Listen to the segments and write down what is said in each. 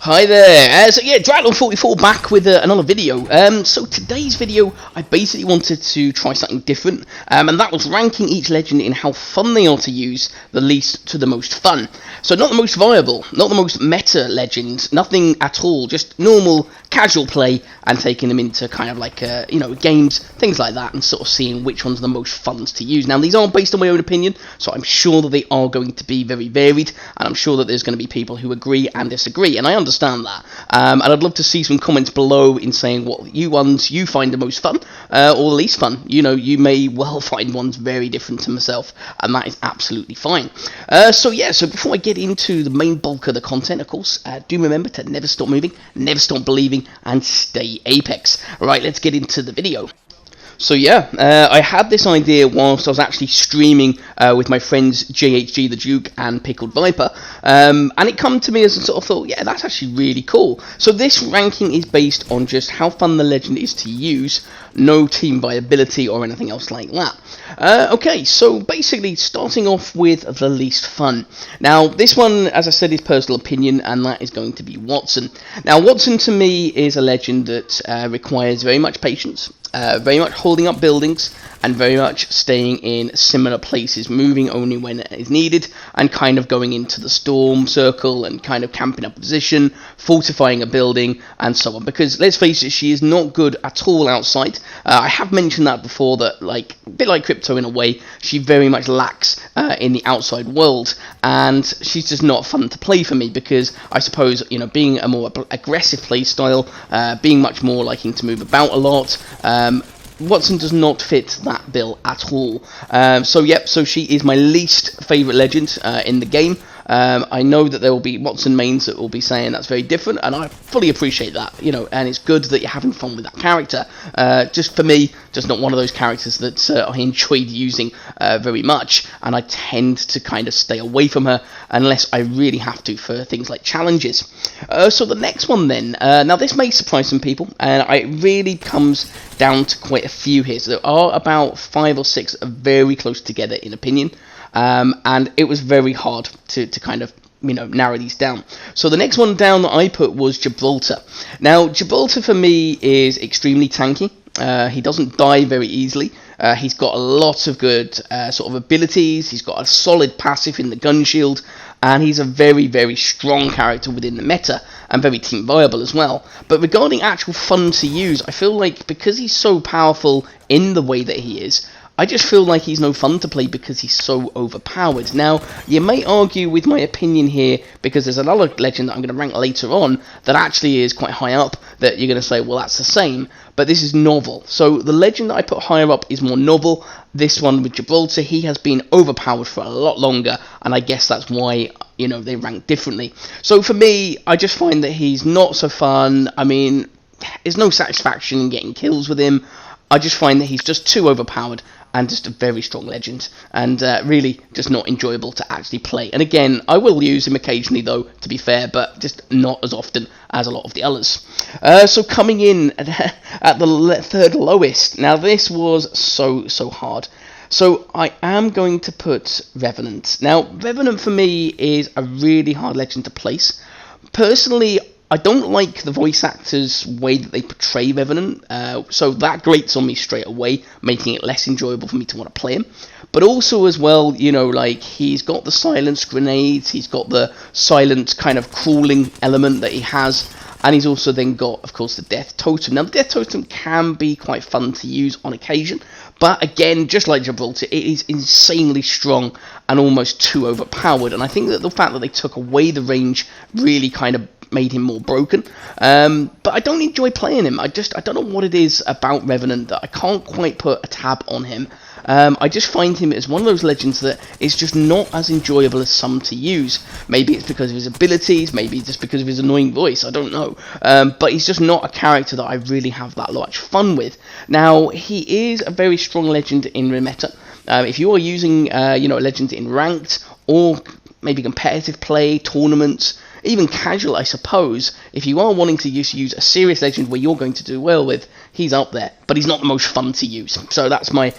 Hi there, so yeah, Dragon44 back with another video. So today's video, I basically wanted to try something different, and that was ranking each legend in how fun they are to use, the least to the most fun. So not the most viable, not the most meta legends, nothing at all, just normal, casual play, and taking them into kind of like, games, things like that, and sort of seeing which one's the most fun to use. Now, these are based on my own opinion, so I'm sure that they are going to be very varied, and I'm sure that there's going to be people who agree and disagree, and I understand that. And I'd love to see some comments below in saying what you find the most fun, or the least fun. You may well find ones very different to myself, and that is absolutely fine. So before I get into the main bulk of the content, of course, do remember to never stop moving, never stop believing, and stay Apex. Alright, let's get into the video. So yeah, I had this idea whilst I was actually streaming with my friends JHG the Duke and Pickled Viper, and it come to me as a sort of thought, yeah, that's actually really cool. So this ranking is based on just how fun the legend is to use, no team viability or anything else like that. Okay, so basically starting off with the least fun. Now this one, as I said, is personal opinion, and that is going to be Watson. Now Watson to me is a legend that requires very much patience, very much holding up buildings, and very much staying in similar places, moving only when it is needed, and kind of going into the storm circle and kind of camping up position, fortifying a building, and so on. Because let's face it, she is not good at all outside. I have mentioned that before, that like a bit like Crypto in a way, she very much lacks in the outside world, and she's just not fun to play for me, because I suppose, being a more aggressive play style, being much more liking to move about a lot, Watson does not fit that bill at all. So she is my least favourite legend in the game. I know that there will be Watson mains that will be saying that's very different, and I fully appreciate that, and it's good that you're having fun with that character. Just for me, just not one of those characters that I enjoyed using very much, and I tend to kind of stay away from her unless I really have to for things like challenges. So the next one then, now this may surprise some people, and it really comes down to quite a few here. So there are about 5 or 6 very close together in opinion. And it was very hard to kind of narrow these down. So the next one down that I put was Gibraltar. Now Gibraltar for me is extremely tanky. He doesn't die very easily. He's got a lot of good sort of abilities. He's got a solid passive in the gun shield, and he's a very, very strong character within the meta, and very team viable as well. But regarding actual fun to use, I feel like because he's so powerful in the way that he is, I just feel like he's no fun to play because he's so overpowered. Now, you may argue with my opinion here, because there's another legend that I'm going to rank later on that actually is quite high up, that you're going to say, well, that's the same, but this is novel. So the legend that I put higher up is more novel. This one with Gibraltar, he has been overpowered for a lot longer, and I guess that's why, they rank differently. So for me, I just find that he's not so fun. I mean, there's no satisfaction in getting kills with him. I just find that he's just too overpowered, and just a very strong legend, and really just not enjoyable to actually play. And again, I will use him occasionally though, to be fair, but just not as often as a lot of the others. So coming in at the third lowest, now this was so hard. So I am going to put Revenant. Now Revenant for me is a really hard legend to place. Personally, I don't like the voice actors' way that they portray Revenant, so that grates on me straight away, making it less enjoyable for me to want to play him. But also as well, he's got the silence grenades, he's got the silent kind of crawling element that he has, and he's also then got, of course, the Death Totem. Now, the Death Totem can be quite fun to use on occasion, but again, just like Gibraltar, it is insanely strong and almost too overpowered, and I think that the fact that they took away the range really kind of made him more broken, but I don't enjoy playing him. I don't know what it is about Revenant that I can't quite put a tab on him. I just find him as one of those legends that is just not as enjoyable as some to use. Maybe it's because of his abilities, maybe just because of his annoying voice, I don't know, but he's just not a character that I really have that much fun with. Now, he is a very strong legend in meta. If you are using a legend in ranked or maybe competitive play, tournaments, even casual, I suppose. If you are wanting to use a serious legend where you're going to do well with, he's up there, but he's not the most fun to use. So that's my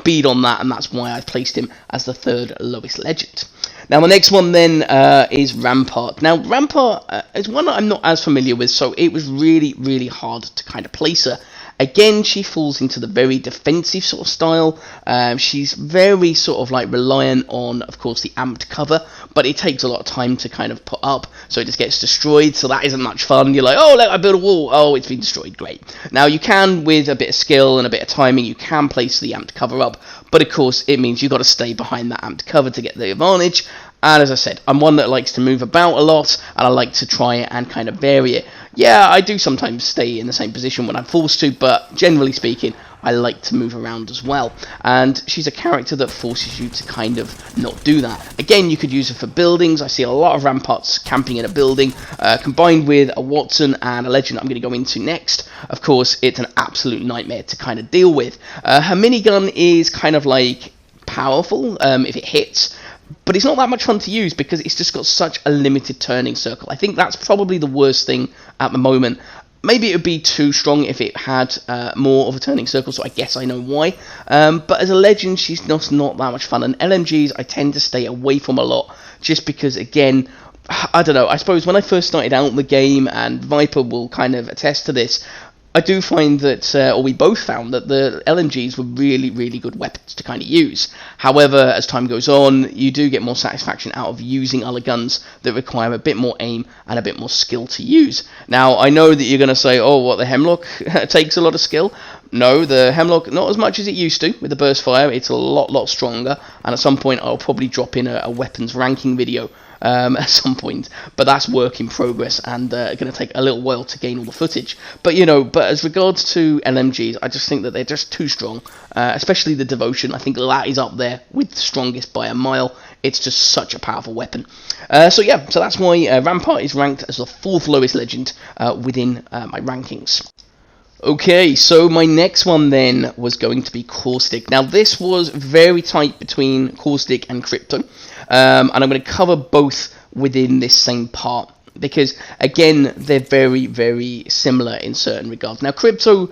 bead on that, and that's why I've placed him as the third lowest legend. Now, my next one then is Rampart. Now, Rampart is one that I'm not as familiar with, so it was really, really hard to kind of place her. Again, she falls into the very defensive sort of style. She's very sort of like reliant on, of course, the amped cover, but it takes a lot of time to kind of put up, so it just gets destroyed, so that isn't much fun. You're like, oh, look, I built a wall. Oh, it's been destroyed. Great. Now, you can, with a bit of skill and a bit of timing, you can place the amped cover up, but of course, it means you've got to stay behind that amped cover to get the advantage. And as I said, I'm one that likes to move about a lot, and I like to try and kind of vary it. Yeah, I do sometimes stay in the same position when I'm forced to, but generally speaking, I like to move around as well. And she's a character that forces you to kind of not do that. Again, you could use her for buildings. I see a lot of Ramparts camping in a building, combined with a Watson and a legend I'm going to go into next. Of course, it's an absolute nightmare to kind of deal with. Her minigun is kind of like powerful if it hits, but it's not that much fun to use because it's just got such a limited turning circle. I think that's probably the worst thing at the moment. Maybe it would be too strong if it had more of a turning circle, so I guess I know why. But as a legend, she's just not that much fun. And LMGs, I tend to stay away from a lot, just because, again, I don't know, I suppose when I first started out in the game, and Viper will kind of attest to this, I do find that, or we both found, that the LMGs were really, really good weapons to kind of use. However, as time goes on, you do get more satisfaction out of using other guns that require a bit more aim and a bit more skill to use. Now, I know that you're going to say, oh, what, the Hemlock takes a lot of skill? No, the Hemlock, not as much as it used to with the burst fire. It's a lot stronger, and at some point I'll probably drop in a weapons ranking video at some point, but that's work in progress and going to take a little while to gain all the footage. But but as regards to LMGs, I just think that they're just too strong, especially the Devotion. I think that is up there with the strongest by a mile. It's just such a powerful weapon. So that's why Rampart is ranked as the fourth lowest legend within my rankings. Okay, so my next one then was going to be Caustic. Now, this was very tight between Caustic and Crypto, and I'm going to cover both within this same part, because, again, they're very, very similar in certain regards. Now, Crypto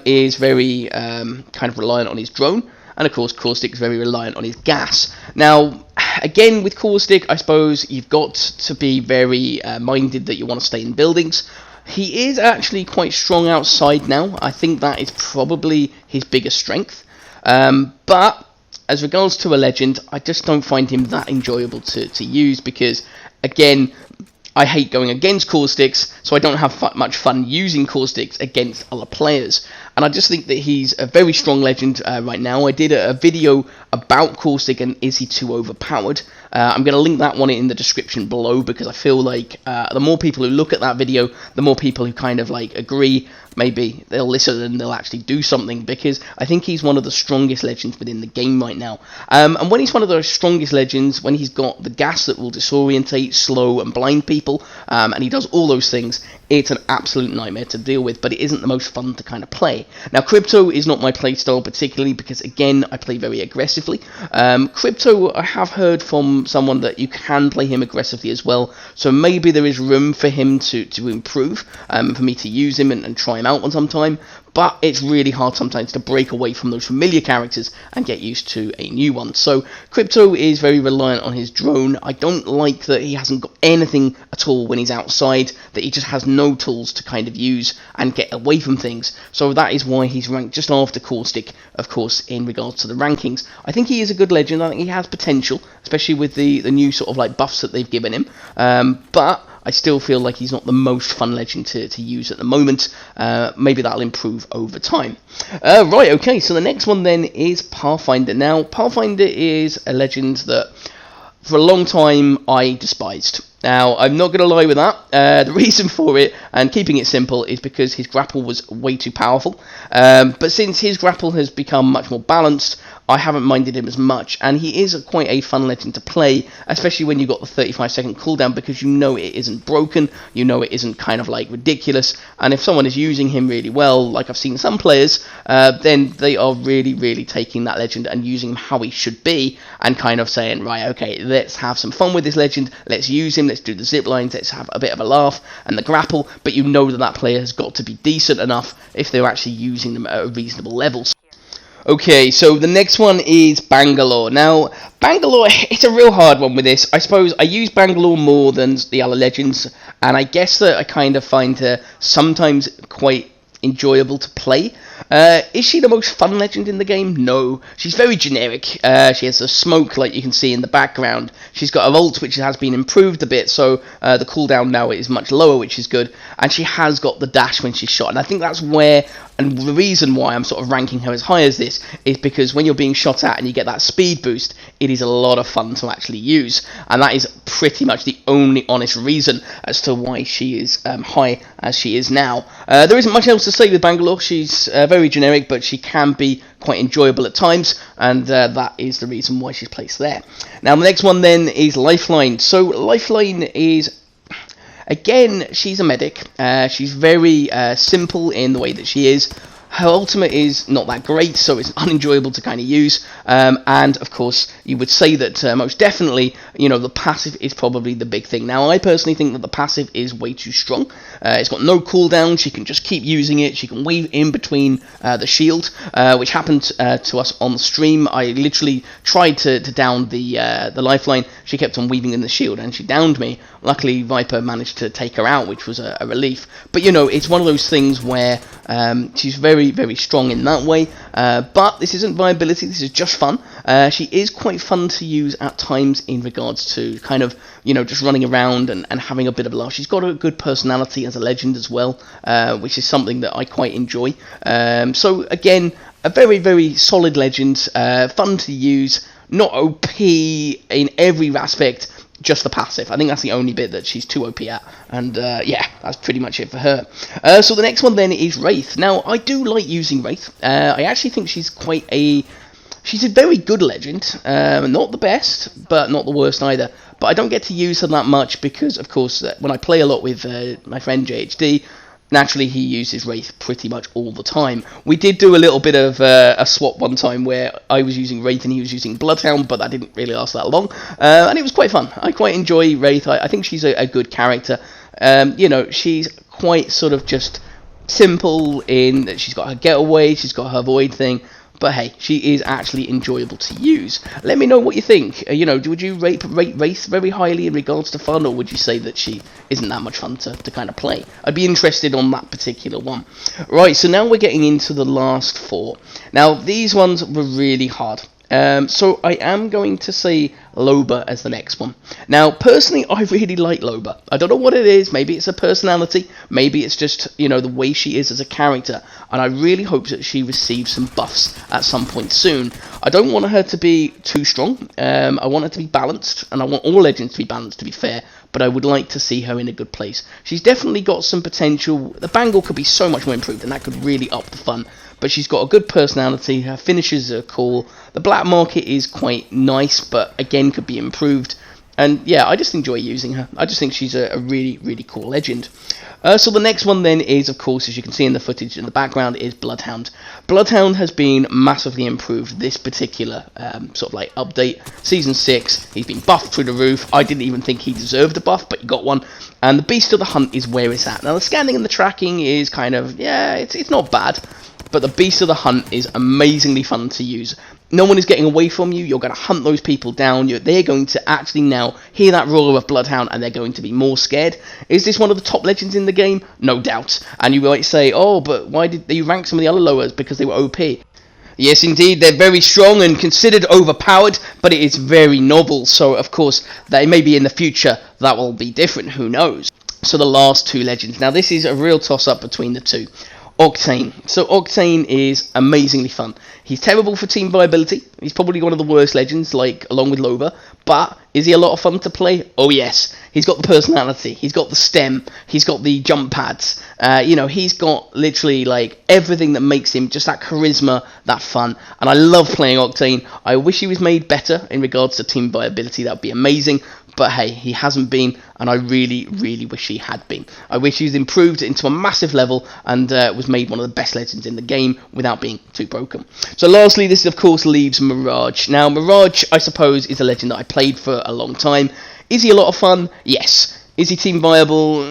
is very kind of reliant on his drone, and of course, Caustic is very reliant on his gas. Now, again, with Caustic, I suppose you've got to be very minded that you want to stay in buildings. He is actually quite strong outside now. I think that is probably his biggest strength. But as regards to a legend, I just don't find him that enjoyable to use because, again, I hate going against Caustics, so I don't have much fun using Caustics against other players. And I just think that he's a very strong legend right now. I did a video about Caustic and is he too overpowered. I'm going to link that one in the description below because I feel like the more people who look at that video, the more people who kind of like agree, maybe they'll listen and they'll actually do something, because I think he's one of the strongest legends within the game right now. And when he's one of those strongest legends, when he's got the gas that will disorientate, slow and blind people, and he does all those things, it's an absolute nightmare to deal with, but it isn't the most fun to kind of play. Now, Crypto is not my playstyle particularly because, again, I play very aggressively. Crypto, I have heard from someone that you can play him aggressively as well, so maybe there is room for him to improve, for me to use him and try him out on some time, but it's really hard sometimes to break away from those familiar characters and get used to a new one. So Crypto is very reliant on his drone. I don't like that he hasn't got anything at all when he's outside, that he just has no tools to kind of use and get away from things. So that is why he's ranked just after Caustic, of course, in regards to the rankings. I think he is a good legend. I think he has potential, especially with the new sort of like buffs that they've given him. But I still feel like he's not the most fun legend to use at the moment. Maybe that'll improve over time. Right, okay, so the next one then is Pathfinder. Now, Pathfinder is a legend that for a long time I despised. Now, I'm not going to lie with that. The reason for it, and keeping it simple, is because his grapple was way too powerful. But since his grapple has become much more balanced, I haven't minded him as much, and he is quite a fun legend to play, especially when you've got the 35-second cooldown, because you know it isn't broken, you know it isn't kind of like ridiculous, and if someone is using him really well, like I've seen some players, then they are really, really taking that legend and using him how he should be, and kind of saying, right, okay, let's have some fun with this legend, let's use him, let's do the zip lines, let's have a bit of a laugh, and the grapple, but you know that that player has got to be decent enough if they're actually using them at a reasonable level. Okay, so the next one is Bangalore. Now, Bangalore, it's a real hard one with this. I suppose I use Bangalore more than the other legends, and I guess that I kind of find her sometimes quite enjoyable to play. Is she the most fun legend in the game? No. She's very generic. She has a smoke like you can see in the background. She's got her ult, which has been improved a bit, so the cooldown now is much lower, which is good. And she has got the dash when she's shot. And I think that's where, and the reason why I'm sort of ranking her as high as this, is because when you're being shot at and you get that speed boost, it is a lot of fun to actually use. And that is pretty much the only honest reason as to why she is high as she is now. There isn't much else to say with Bangalore. She's very generic, but she can be quite enjoyable at times, and that is the reason why she's placed there. Now, the next one then is Lifeline. So, Lifeline is, again, she's a medic. She's very simple in the way that she is. Her ultimate is not that great, so it's unenjoyable to kind of use. And, of course, you would say that most definitely, you know, the passive is probably the big thing. Now, I personally think that the passive is way too strong. It's got no cooldown. She can just keep using it. She can weave in between the shield, which happened to us on the stream. I literally tried to down the Lifeline. She kept on weaving in the shield, and she downed me. Luckily, Viper managed to take her out, which was a relief. But, you know, it's one of those things where she's very, very strong in that way. But this isn't viability. This is just fun. She is quite fun to use at times in regards to kind of, you know, just running around and having a bit of a laugh. She's got a good personality as a legend as well, which is something that I quite enjoy. So, again, a very, very solid legend. Fun to use. Not OP in every aspect. Just the passive. I think that's the only bit that she's too OP at. And, yeah, that's pretty much it for her. So the next one then is Wraith. Now, I do like using Wraith. I actually think she's she's a very good legend. Not the best, but not the worst either. But I don't get to use her that much because, of course, when I play a lot with my friend JHD, naturally he uses Wraith pretty much all the time. We did do a little bit of a swap one time where I was using Wraith and he was using Bloodhound, but that didn't really last that long. And it was quite fun. I quite enjoy Wraith. I think she's a good character. You know, she's quite sort of just simple in that she's got her getaway, she's got her void thing. But hey, she is actually enjoyable to use. Let me know what you think. You know, would you rate Wraith very highly in regards to fun, or would you say that she isn't that much fun to kind of play? I'd be interested on that particular one. Right, so now we're getting into the last four. Now, these ones were really hard. So I am going to say Loba as the next one. Now, personally, I really like Loba. I don't know what it is. Maybe it's a personality. Maybe it's just, you know, the way she is as a character. And I really hope that she receives some buffs at some point soon. I don't want her to be too strong. I want her to be balanced. And I want all legends to be balanced, to be fair. But I would like to see her in a good place. She's definitely got some potential. The Bangle could be so much more improved, and that could really up the fun. But she's got a good personality. Her finishes are cool. The black market is quite nice, but again could be improved. And yeah, I just enjoy using her. I just think she's a really, really cool legend. So the next one then is, of course, as you can see in the footage in the background, is Bloodhound. Bloodhound has been massively improved this particular sort of like update. Season 6, he's been buffed through the roof. I didn't even think he deserved a buff, but he got one. And the Beast of the Hunt is where it's at. Now the scanning and the tracking is kind of, yeah, it's not bad. But the Beast of the Hunt is amazingly fun to use. No one is getting away from you. You're going to hunt those people down. They're going to actually now hear that roar of Bloodhound, and they're going to be more scared. Is this one of the top legends in the game? No doubt. And you might say, oh, but why did you rank some of the other lowers? Because they were OP. Yes, indeed, they're very strong and considered overpowered, but it is very novel. So, of course, they maybe in the future that will be different. Who knows? So the last two legends. Now, this is a real toss-up between the two. Octane. So Octane is amazingly fun. He's terrible for team viability. He's probably one of the worst legends, like along with Loba. But is he a lot of fun to play? Oh yes. He's got the personality. He's got the stem. He's got the jump pads. You know, he's got literally like everything that makes him just that charisma, that fun. And I love playing Octane. I wish he was made better in regards to team viability. That would be amazing. But hey, he hasn't been, and I really, really wish he had been. I wish he was improved into a massive level and was made one of the best legends in the game without being too broken. So lastly, this of course leaves Mirage. Now, Mirage, I suppose, is a legend that I played for a long time. Is he a lot of fun? Yes. Is he team viable?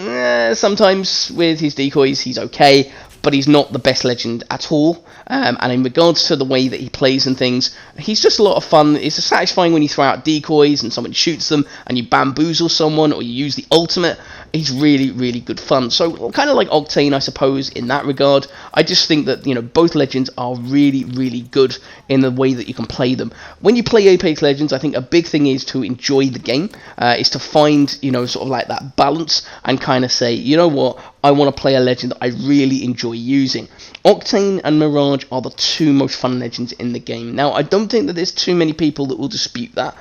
Sometimes with his decoys he's okay, but he's not the best legend at all. And in regards to the way that he plays and things, he's just a lot of fun. It's satisfying when you throw out decoys and someone shoots them and you bamboozle someone, or you use the ultimate. He's really, really good fun. So kind of like Octane, I suppose, in that regard. I just think that, you know, both legends are really, really good in the way that you can play them. When you play Apex Legends, I think a big thing is to enjoy the game, is to find, you know, sort of like that balance and kind of say, you know what, I want to play a legend that I really enjoy using. Octane and Mirage are the two most fun legends in the game. Now, I don't think that there's too many people that will dispute that,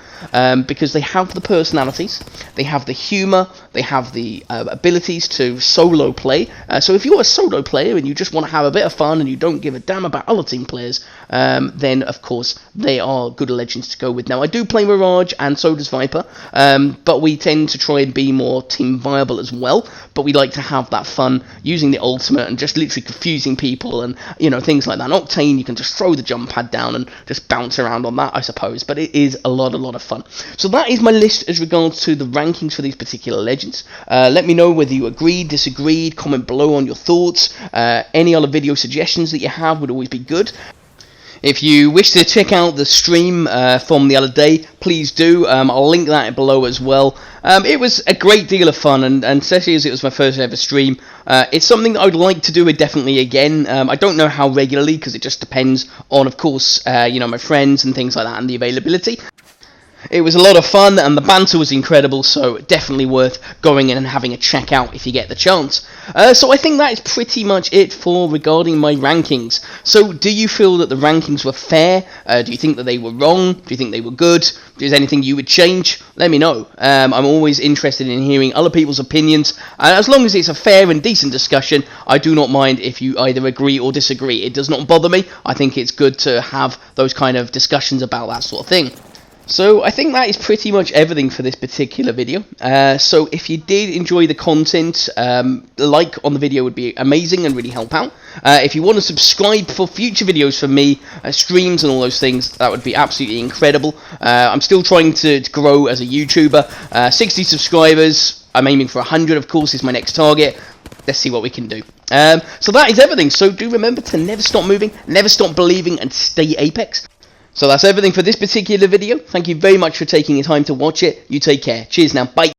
because they have the personalities, they have the humour, they have the abilities to solo play. So if you're a solo player and you just want to have a bit of fun and you don't give a damn about other team players, then of course they are good legends to go with. Now, I do play Mirage and so does Viper, but we tend to try and be more team viable as well, but we like to have that fun using the ultimate and just literally confusing people and, you know, things like that. In Octane, you can just throw the jump pad down and just bounce around on that, I suppose, but it is a lot of fun. So that is my list as regards to the rankings for these particular legends. Let me know whether you agreed, disagreed, comment below on your thoughts. Any other video suggestions that you have would always be good. If you wish to check out the stream from the other day, please do. I'll link that below as well. It was a great deal of fun, and especially as it was my first ever stream, it's something that I would like to do definitely again. I don't know how regularly, because it just depends on, of course, you know, my friends and things like that, and the availability. It was a lot of fun, and the banter was incredible, so definitely worth going in and having a check out if you get the chance. So I think that is pretty much it for regarding my rankings. So do you feel that the rankings were fair? Do you think that they were wrong? Do you think they were good? Is there anything you would change? Let me know. I'm always interested in hearing other people's opinions, and as long as it's a fair and decent discussion, I do not mind if you either agree or disagree. It does not bother me. I think it's good to have those kind of discussions about that sort of thing. So I think that is pretty much everything for this particular video. So if you did enjoy the content, like on the video would be amazing and really help out. If you want to subscribe for future videos from me, streams and all those things, that would be absolutely incredible. I'm still trying to grow as a YouTuber. 60 subscribers, I'm aiming for 100, of course, is my next target. Let's see what we can do. So that is everything. So do remember to never stop moving, never stop believing, and stay Apex. So that's everything for this particular video. Thank you very much for taking your time to watch it. You take care. Cheers now. Bye.